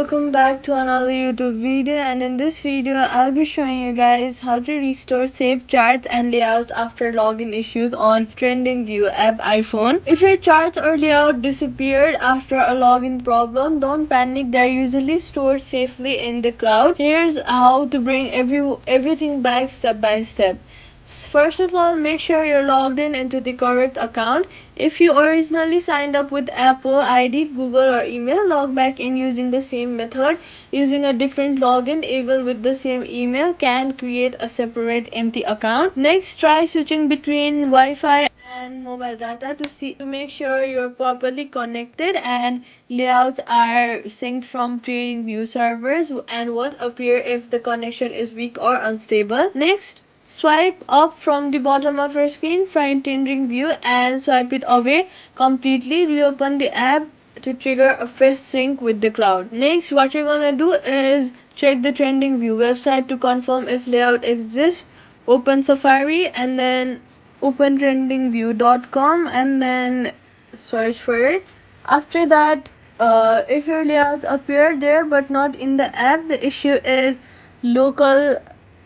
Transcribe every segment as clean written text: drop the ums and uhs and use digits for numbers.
welcome back to another YouTube video, and in this video I'll be showing you guys how to restore saved charts and layouts after login issues on TradingView app iPhone. If your charts or layout disappeared after a login problem, don't panic, they're usually stored safely in the cloud. Here's how to bring everything back step by step. First of all, make sure you're logged in into the correct account. If you originally signed up with Apple ID, Google or email, log back in using the same method. Using a different login even with the same email can create a separate empty account. Next, try switching between Wi-Fi and mobile data to make sure you're properly connected and layouts are synced from TradingView servers and won't appear if the connection is weak or unstable. Next, swipe up from the bottom of your screen, find TradingView and swipe it away completely. Reopen the app to trigger a fast sync with the cloud. Next, what you're gonna do is check the TradingView website to confirm if layout exists. Open Safari and then open tradingview.com and then search for it. After that, if your layouts appear there but not in the app, the issue is local,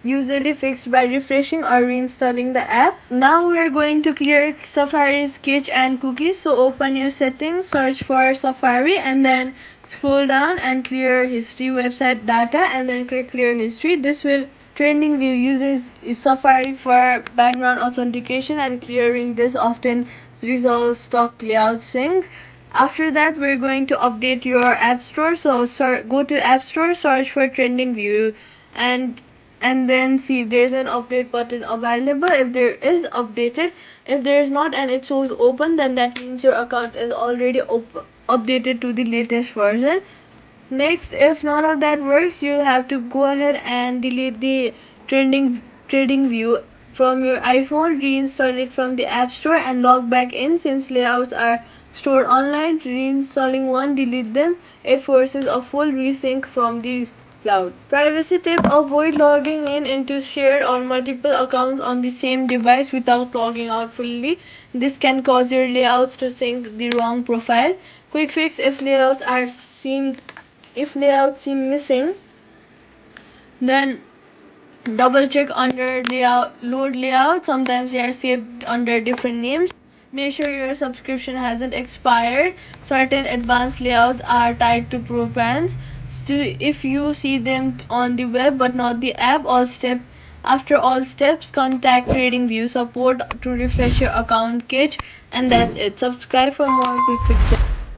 usually fixed by refreshing or reinstalling the app. Now we're going to clear Safari's cache and cookies. So open your settings, search for Safari and then scroll down and clear history website data and then click clear history. This will TradingView uses Safari for background authentication, and clearing this often resolves stock layout sync. After that, we're going to update your app store. So go to app store, search for TradingView and then see if there's an update button available. If there is, updated. If there is not and it shows open, then that means your account is already updated to the latest version. Next, if none of that works, you'll have to go ahead and delete the TradingView from your iPhone, reinstall it from the App Store and log back in. Since layouts are stored online, reinstalling one, delete them. It forces a full resync from the cloud. Privacy tip: avoid logging in into shared or multiple accounts on the same device without logging out fully. This can cause your layouts to sync the wrong profile. Quick fix: if layouts seem missing, then double check under load layout. Sometimes they are saved under different names. Make sure your subscription hasn't expired. Certain advanced layouts are tied to pro plans. Still, if you see them on the web but not the app, after all steps, contact TradingView support to refresh your account cache, and that's it. Subscribe for more quick fixes.